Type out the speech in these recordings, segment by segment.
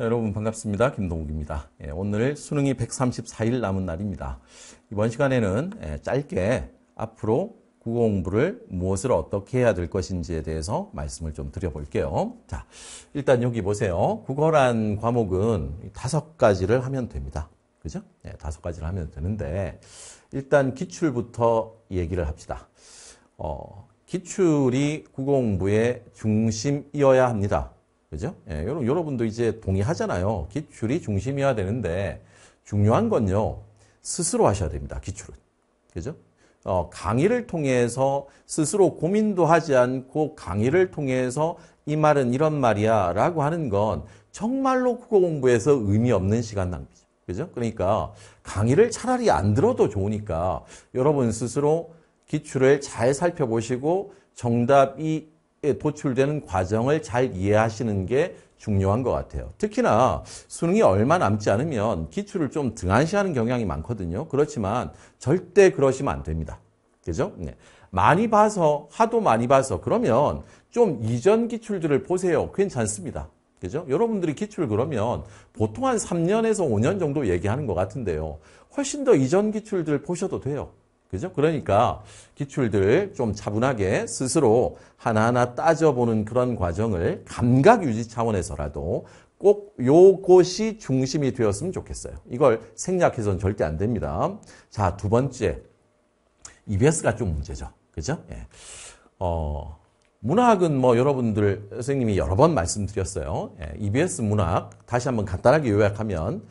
여러분 반갑습니다. 김동욱입니다. 오늘 수능이 134일 남은 날입니다. 이번 시간에는 짧게 앞으로 국어 공부를 무엇을 어떻게 해야 될 것인지에 대해서 말씀을 좀 드려볼게요. 자, 일단 여기 보세요. 국어란 과목은 5가지를 하면 됩니다. 그죠? 5가지를 하면 되는데 일단 기출부터 얘기를 합시다. 기출이 국어 공부의 중심이어야 합니다. 그죠? 여러분도 이제 동의하잖아요. 기출이 중심이어야 되는데 중요한 건요. 스스로 하셔야 됩니다. 기출은. 그죠? 강의를 통해서 스스로 고민도 하지 않고 강의를 통해서 이 말은 이런 말이야 라고 하는 건 정말로 국어 공부에서 의미 없는 시간 낭비죠. 그죠? 그러니까 강의를 차라리 안 들어도 좋으니까 여러분 스스로 기출을 잘 살펴보시고 정답이 도출되는 과정을 잘 이해하시는 게 중요한 것 같아요. 특히나 수능이 얼마 남지 않으면 기출을 좀 등한시하는 경향이 많거든요. 그렇지만 절대 그러시면 안 됩니다. 그죠? 네. 많이 봐서, 하도 많이 봐서 그러면 좀 이전 기출들을 보세요. 괜찮습니다. 그죠? 여러분들이 기출 그러면 보통 한 3년에서 5년 정도 얘기하는 것 같은데요. 훨씬 더 이전 기출들 보셔도 돼요. 그죠? 그러니까 기출들 좀 차분하게 스스로 하나하나 따져보는 그런 과정을 감각 유지 차원에서라도 꼭 요것이 중심이 되었으면 좋겠어요. 이걸 생략해서는 절대 안 됩니다. 자, 두 번째. EBS가 좀 문제죠. 그죠? 예. 문학은 뭐 여러분들 선생님이 여러 번 말씀드렸어요. EBS 문학 다시 한번 간단하게 요약하면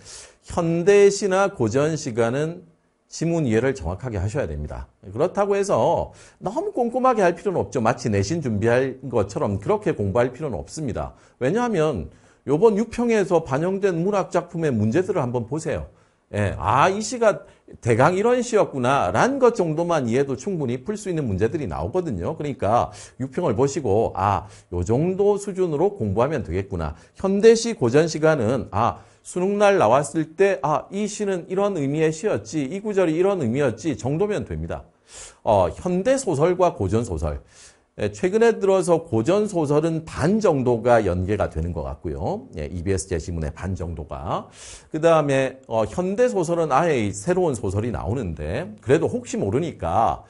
현대시나 고전시가는 지문 이해를 정확하게 하셔야 됩니다. 그렇다고 해서 너무 꼼꼼하게 할 필요는 없죠. 마치 내신 준비할 것처럼 그렇게 공부할 필요는 없습니다. 왜냐하면 이번 유평에서 반영된 문학 작품의 문제들을 한번 보세요. 이 시가 대강 이런 시였구나 라는 것 정도만 이해도 충분히 풀 수 있는 문제들이 나오거든요. 그러니까 유평을 보시고 요 정도 수준으로 공부하면 되겠구나. 현대시 고전시가는 수능날 나왔을 때 이 시는 이런 의미의 시였지, 이 구절이 이런 의미였지 정도면 됩니다. 현대소설과 고전소설. 최근에 들어서 고전소설은 반 정도가 연계가 되는 것 같고요. EBS 제시문의 반 정도가. 그 다음에 현대소설은 아예 새로운 소설이 나오는데 그래도 혹시 모르니까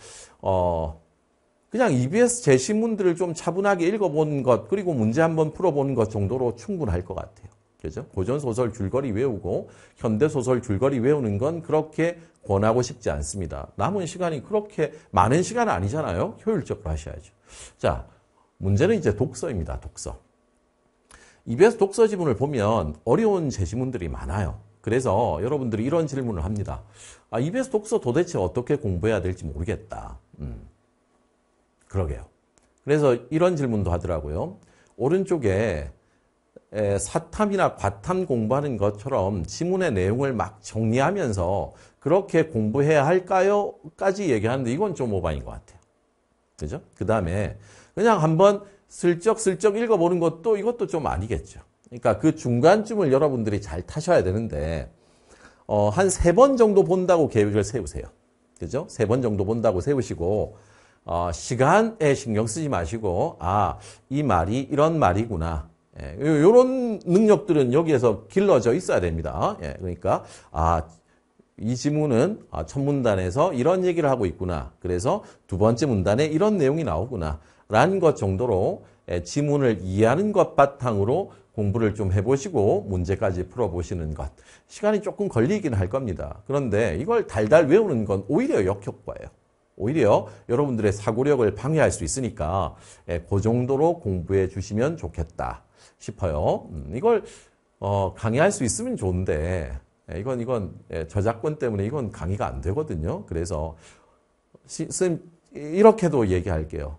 그냥 EBS 제시문들을 좀 차분하게 읽어보는 것 그리고 문제 한번 풀어보는 것 정도로 충분할 것 같아요. 그죠? 고전소설 줄거리 외우고 현대소설 줄거리 외우는 건 그렇게 권하고 싶지 않습니다. 남은 시간이 그렇게 많은 시간은 아니잖아요. 효율적으로 하셔야죠. 자, 문제는 이제 독서입니다. 독서. EBS 독서 지문을 보면 어려운 제시문들이 많아요. 그래서 여러분들이 이런 질문을 합니다. EBS 독서 도대체 어떻게 공부해야 될지 모르겠다. 그러게요. 그래서 이런 질문도 하더라고요. 오른쪽에 사탐이나 과탐 공부하는 것처럼 지문의 내용을 막 정리하면서 그렇게 공부해야 할까요? 까지 얘기하는데 이건 좀 오바인 것 같아요. 그죠? 그 다음에 그냥 한번 슬쩍슬쩍 읽어보는 것도 이것도 좀 아니겠죠. 그러니까 그 중간쯤을 여러분들이 잘 타셔야 되는데 한 3번 정도 본다고 계획을 세우세요. 그죠? 3번 정도 본다고 세우시고 시간에 신경 쓰지 마시고 이 말이 이런 말이구나. 이런 능력들은 여기에서 길러져 있어야 됩니다. 그러니까 이 지문은 첫 문단에서 이런 얘기를 하고 있구나. 그래서 두 번째 문단에 이런 내용이 나오구나. 라는 것 정도로 지문을 이해하는 것 바탕으로 공부를 좀 해보시고 문제까지 풀어보시는 것. 시간이 조금 걸리긴 할 겁니다. 그런데 이걸 달달 외우는 건 오히려 역효과예요. 오히려 여러분들의 사고력을 방해할 수 있으니까 그 정도로 공부해 주시면 좋겠다 싶어요. 이걸 강의할 수 있으면 좋은데 이건 저작권 때문에 이건 강의가 안 되거든요. 그래서 선생님 이렇게도 얘기할게요.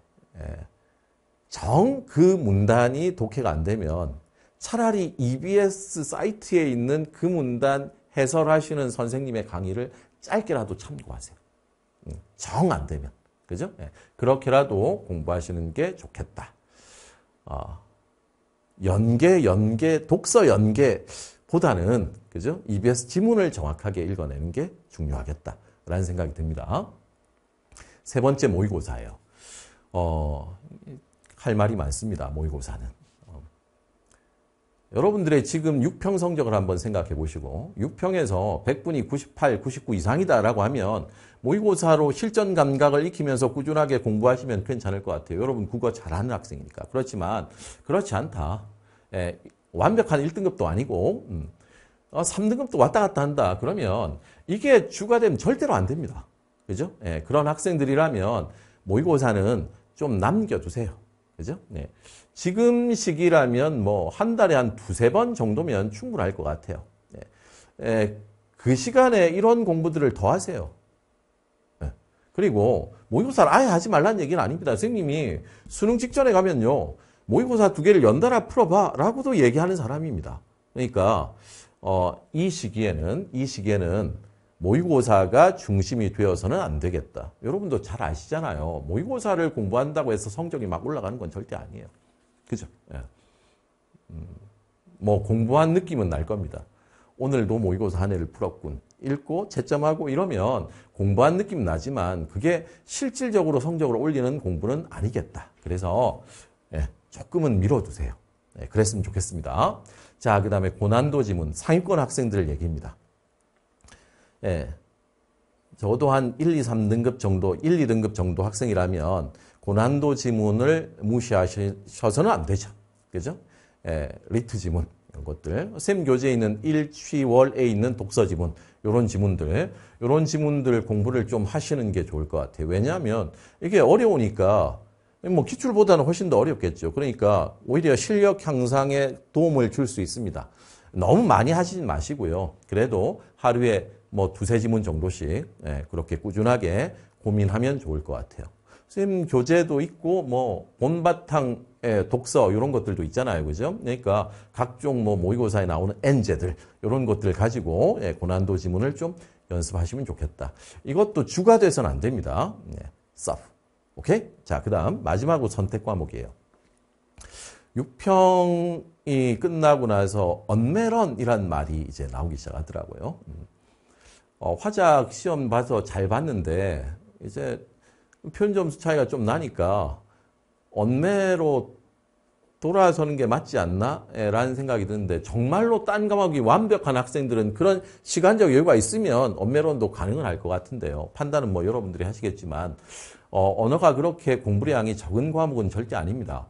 정 그 문단이 독해가 안 되면 차라리 EBS 사이트에 있는 그 문단 해설하시는 선생님의 강의를 짧게라도 참고하세요. 정 안 되면. 그죠? 그렇게라도 공부하시는 게 좋겠다. 독서 연계보다는, 그죠? EBS 지문을 정확하게 읽어내는 게 중요하겠다라는 생각이 듭니다. 세 번째 모의고사예요. 할 말이 많습니다. 모의고사는. 여러분들의 지금 6평 성적을 한번 생각해 보시고 6평에서 100분이 98, 99 이상이다라고 하면 모의고사로 실전 감각을 익히면서 꾸준하게 공부하시면 괜찮을 것 같아요. 여러분 국어 잘하는 학생이니까. 그렇지만 그렇지 않다. 완벽한 1등급도 아니고 3등급도 왔다 갔다 한다. 그러면 이게 주가 되면 절대로 안 됩니다. 그죠? 그런 학생들이라면 모의고사는 좀 남겨두세요. 그죠? 지금 시기라면 뭐 한 달에 한 두세 번 정도면 충분할 것 같아요. 그 시간에 이런 공부들을 더 하세요. 그리고 모의고사를 아예 하지 말라는 얘기는 아닙니다. 선생님이 수능 직전에 가면요. 모의고사 2개를 연달아 풀어봐 라고도 얘기하는 사람입니다. 그러니까 이 시기에는 모의고사가 중심이 되어서는 안 되겠다. 여러분도 잘 아시잖아요. 모의고사를 공부한다고 해서 성적이 막 올라가는 건 절대 아니에요. 그죠? 뭐 공부한 느낌은 날 겁니다. 오늘도 모의고사 한 해를 풀었군. 읽고 채점하고 이러면 공부한 느낌 나지만 그게 실질적으로 성적을 올리는 공부는 아니겠다. 그래서 조금은 미뤄두세요. 그랬으면 좋겠습니다. 자, 그 다음에 고난도 지문, 상위권 학생들 얘기입니다. 저도 한 1, 2, 3등급 정도, 1, 2등급 정도 학생이라면 고난도 지문을 무시하셔서는 안 되죠. 그죠? 리트 지문, 이런 것들. 쌤 교재에 있는 일취월에 있는 독서 지문, 이런 지문들 공부를 좀 하시는 게 좋을 것 같아요. 왜냐하면 이게 어려우니까 뭐 기출보다는 훨씬 더 어렵겠죠. 그러니까 오히려 실력 향상에 도움을 줄 수 있습니다. 너무 많이 하시진 마시고요. 그래도 하루에 뭐 두세 지문 정도씩 그렇게 꾸준하게 고민하면 좋을 것 같아요. 쌤 교재도 있고 뭐 본바탕 독서 이런 것들도 있잖아요. 그죠? 그러니까 각종 뭐 모의고사에 나오는 N제들 이런 것들 가지고 고난도 지문을 좀 연습하시면 좋겠다. 이것도 주가 돼서는 안 됩니다. 서브. 오케이? 자, 그다음 마지막으로 선택 과목이에요. 6평이 끝나고 나서 언메런이란 말이 이제 나오기 시작하더라고요. 화작 시험 봐서 잘 봤는데 이제 표현 점수 차이가 좀 나니까 언매로 돌아서는 게 맞지 않나? 라는 생각이 드는데 정말로 딴 과목이 완벽한 학생들은 그런 시간적 여유가 있으면 언매론도 가능은 할 것 같은데요. 판단은 뭐 여러분들이 하시겠지만 언어가 그렇게 공부량이 적은 과목은 절대 아닙니다.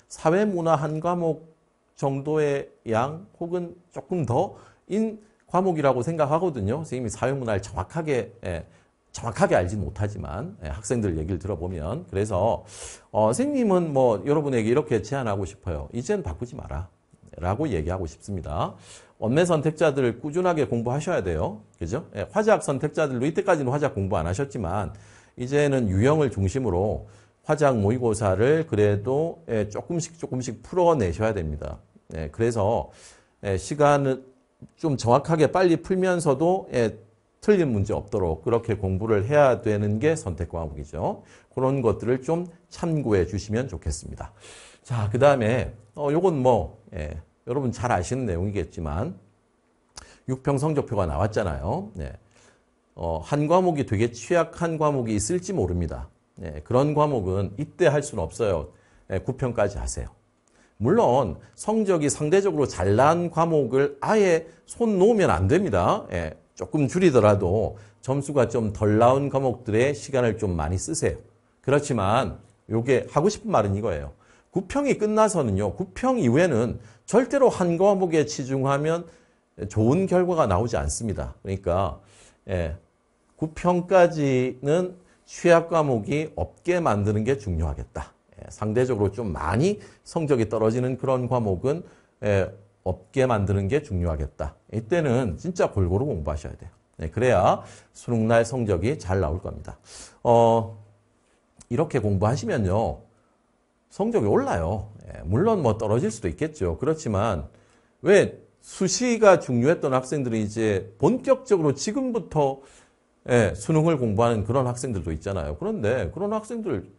사회문화 한 과목 정도의 양 혹은 조금 더인 과목이라고 생각하거든요. 선생님이 사회문화를 정확하게 알지는 못하지만 학생들 얘기를 들어보면 그래서 선생님은 뭐 여러분에게 이렇게 제안하고 싶어요. 이젠 바꾸지 마라 라고 얘기하고 싶습니다. 언매 선택자들 꾸준하게 공부하셔야 돼요. 그죠? 화작 선택자들도 이때까지는 화작 공부 안 하셨지만 이제는 유형을 중심으로 화작 모의고사를 그래도 조금씩 풀어내셔야 됩니다. 그래서 시간을 좀 정확하게 빨리 풀면서도 틀린 문제 없도록 그렇게 공부를 해야 되는 게 선택 과목이죠. 그런 것들을 좀 참고해 주시면 좋겠습니다. 자, 그 다음에 요건 뭐 여러분 잘 아시는 내용이겠지만 6평 성적표가 나왔잖아요. 한 과목이 되게 취약한 과목이 있을지 모릅니다. 그런 과목은 이때 할 수는 없어요. 9평까지 하세요. 물론 성적이 상대적으로 잘난 과목을 아예 손 놓으면 안 됩니다. 조금 줄이더라도 점수가 좀 덜 나온 과목들의 시간을 좀 많이 쓰세요. 그렇지만 요게 하고 싶은 말은 이거예요. 9평이 끝나서는요. 9평 이후에는 절대로 한 과목에 치중하면 좋은 결과가 나오지 않습니다. 그러니까 9평까지는 취약 과목이 없게 만드는 게 중요하겠다. 상대적으로 좀 많이 성적이 떨어지는 그런 과목은 없게 만드는 게 중요하겠다. 이때는 진짜 골고루 공부하셔야 돼요. 그래야 수능날 성적이 잘 나올 겁니다. 이렇게 공부하시면요. 성적이 올라요. 물론 뭐 떨어질 수도 있겠죠. 그렇지만 왜 수시가 중요했던 학생들이 이제 본격적으로 지금부터 수능을 공부하는 그런 학생들도 있잖아요. 그런데 그런 학생들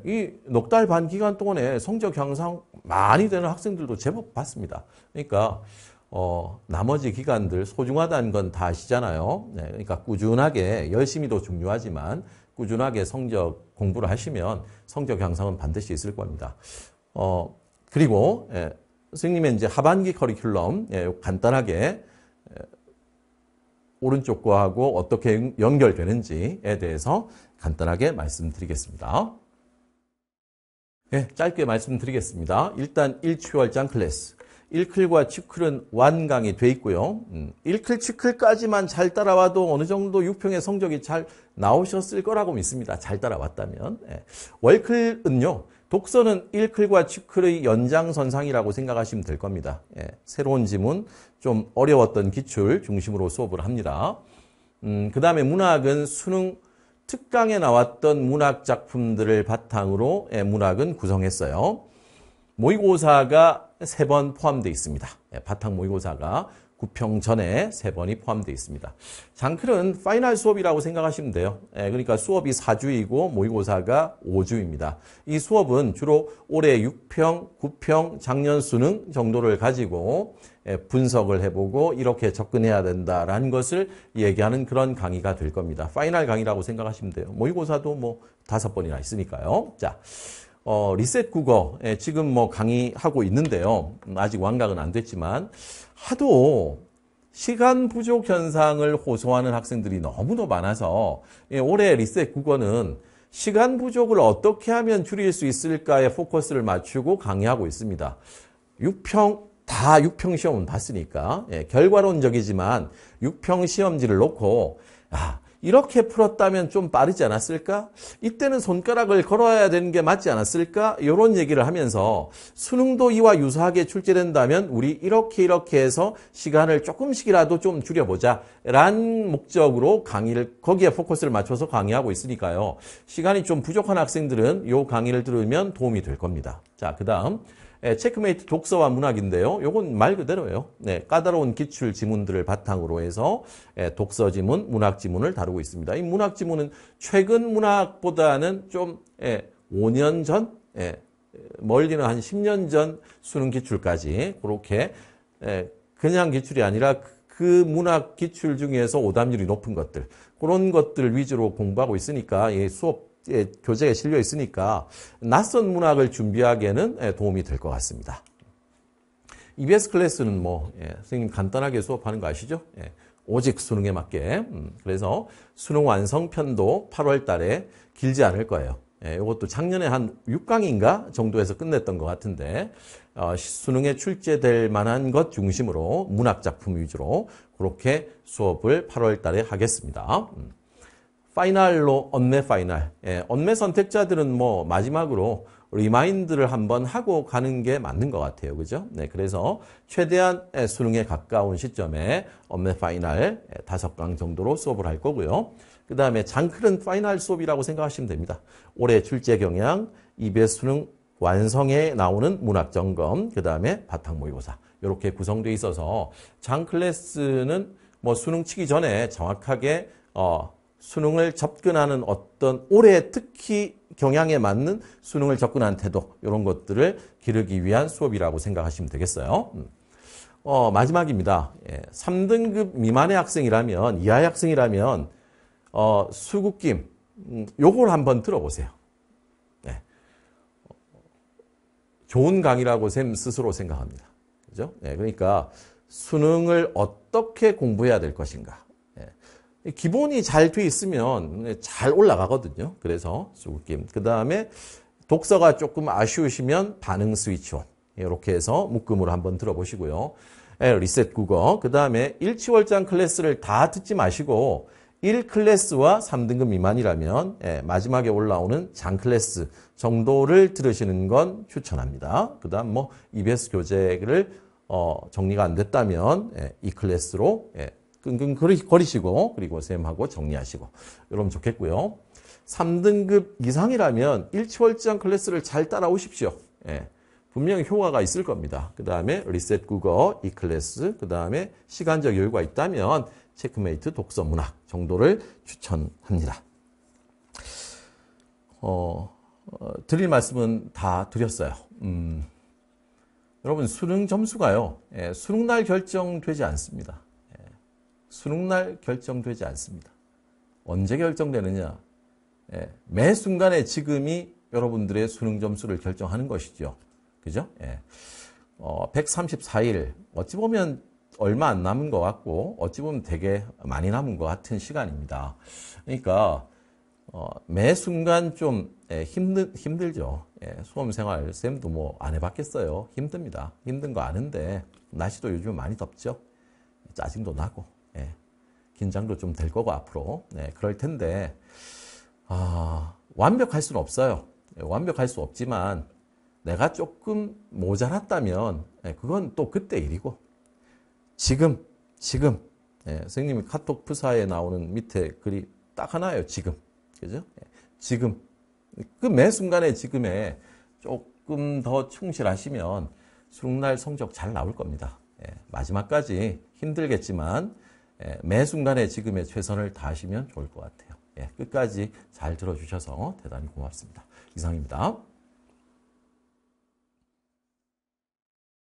이 넉 달 반 기간 동안에 성적 향상 많이 되는 학생들도 제법 봤습니다. 그러니까 나머지 기간들 소중하다는 건 다 아시잖아요. 그러니까 꾸준하게 열심히도 중요하지만 꾸준하게 성적 공부를 하시면 성적 향상은 반드시 있을 겁니다. 그리고 선생님의 이제 하반기 커리큘럼, 간단하게 오른쪽 거하고 어떻게 연결되는지에 대해서 간단하게 말씀드리겠습니다. 짧게 말씀드리겠습니다. 일단 1치월장 클래스. 1클과 치클은 완강이 돼 있고요. 1클, 치클까지만 잘 따라와도 어느 정도 6평의 성적이 잘 나오셨을 거라고 믿습니다. 잘 따라왔다면. 월클은요. 독서는 1클과 치클의 연장선상이라고 생각하시면 될 겁니다. 새로운 지문, 좀 어려웠던 기출 중심으로 수업을 합니다. 그 다음에 문학은 수능 특강에 나왔던 문학 작품들을 바탕으로 문학은 구성했어요. 모의고사가 3번 포함되어 있습니다. 바탕 모의고사가 9평 전에 3번이 포함되어 있습니다. 장클은 파이널 수업이라고 생각하시면 돼요. 그러니까 수업이 4주이고 모의고사가 5주입니다. 이 수업은 주로 올해 6평, 9평, 작년 수능 정도를 가지고 분석을 해보고 이렇게 접근해야 된다라는 것을 얘기하는 그런 강의가 될 겁니다. 파이널 강의라고 생각하시면 돼요. 모의고사도 뭐 5번이나 있으니까요. 자, 리셋 국어 지금 뭐 강의하고 있는데요. 아직 완강은 안 됐지만 하도 시간 부족 현상을 호소하는 학생들이 너무도 많아서 올해 리셋 국어는 시간 부족을 어떻게 하면 줄일 수 있을까에 포커스를 맞추고 강의하고 있습니다. 6평 다 6평 시험은 봤으니까 결과론적이지만 6평 시험지를 놓고 이렇게 풀었다면 좀 빠르지 않았을까? 이때는 손가락을 걸어야 되는 게 맞지 않았을까? 이런 얘기를 하면서 수능도 이와 유사하게 출제된다면 우리 이렇게 해서 시간을 조금씩이라도 좀 줄여보자 라는 목적으로 강의를 거기에 포커스를 맞춰서 강의하고 있으니까요. 시간이 좀 부족한 학생들은 이 강의를 들으면 도움이 될 겁니다. 자, 그 다음 체크메이트 독서와 문학인데요. 요건 말 그대로예요. 까다로운 기출 지문들을 바탕으로 해서 독서 지문, 문학 지문을 다루고 있습니다. 이 문학 지문은 최근 문학보다는 좀 5년 전, 멀리는 한 10년 전 수능 기출까지 그렇게 그냥 기출이 아니라 그 문학 기출 중에서 오답률이 높은 것들, 그런 것들 위주로 공부하고 있으니까 수업 교재에 실려 있으니까 낯선 문학을 준비하기에는 도움이 될 것 같습니다. EBS 클래스는 선생님 간단하게 수업하는 거 아시죠? 오직 수능에 맞게. 그래서 수능 완성편도 8월 달에 길지 않을 거예요. 이것도 작년에 한 6강인가 정도에서 끝냈던 것 같은데 수능에 출제될 만한 것 중심으로 문학 작품 위주로 그렇게 수업을 8월 달에 하겠습니다. 파이널로 언매 파이널. 언매 선택자들은 마지막으로 리마인드를 한번 하고 가는 게 맞는 것 같아요. 그죠? 그래서 최대한 수능에 가까운 시점에 언매 파이널 5강 정도로 수업을 할 거고요. 그 다음에 장클은 파이널 수업이라고 생각하시면 됩니다. 올해 출제 경향, EBS 수능 완성에 나오는 문학 점검, 그 다음에 바탕 모의고사. 이렇게 구성되어 있어서 장 클래스는 수능 치기 전에 정확하게 수능을 접근하는 어떤 올해 특히 경향에 맞는 수능을 접근하는 태도 이런 것들을 기르기 위한 수업이라고 생각하시면 되겠어요. 마지막입니다. 3등급 미만의 학생이라면 이하의 학생이라면 수국김 요걸 한번 들어보세요. 좋은 강의라고 쌤 스스로 생각합니다. 그죠? 그러니까 수능을 어떻게 공부해야 될 것인가. 기본이 잘 돼 있으면 잘 올라가거든요. 그래서 수국김. 그 다음에 독서가 조금 아쉬우시면 반응 스위치온. 이렇게 해서 묶음으로 한번 들어보시고요. 리셋 국어. 그 다음에 1치월장 클래스를 다 듣지 마시고 1클래스와 3등급 미만이라면 마지막에 올라오는 장 클래스 정도를 들으시는 건 추천합니다. 그 다음 EBS 교재를 정리가 안 됐다면 2클래스로 끙끙 거리시고 그리고 쌤하고 정리하시고 이러면 좋겠고요. 3등급 이상이라면 1치월장 클래스를 잘 따라오십시오. 분명히 효과가 있을 겁니다. 그 다음에 리셋 국어 2클래스, 그 다음에 시간적 여유가 있다면 체크메이트 독서 문학 정도를 추천합니다. 드릴 말씀은 다 드렸어요. 여러분 수능 점수가요. 수능날 결정되지 않습니다. 수능날 결정되지 않습니다. 언제 결정되느냐? 매 순간의 지금이 여러분들의 수능 점수를 결정하는 것이죠. 그죠? 134일, 어찌 보면 얼마 안 남은 것 같고, 어찌 보면 되게 많이 남은 것 같은 시간입니다. 그러니까, 매 순간 좀 힘들죠. 수험생활 쌤도 뭐 안 해봤겠어요. 힘듭니다. 힘든 거 아는데 날씨도 요즘 많이 덥죠. 짜증도 나고 긴장도 좀 될 거고 앞으로 그럴 텐데 완벽할 수는 없어요. 완벽할 수 없지만 내가 조금 모자랐다면 그건 또 그때 일이고 지금 선생님이 카톡 프사에 나오는 밑에 글이 딱 하나예요. 지금. 그죠? 지금. 그 매 순간에 지금에 조금 더 충실하시면 수능날 성적 잘 나올 겁니다. 마지막까지 힘들겠지만 매 순간에 지금의 최선을 다하시면 좋을 것 같아요. 끝까지 잘 들어주셔서 대단히 고맙습니다. 이상입니다.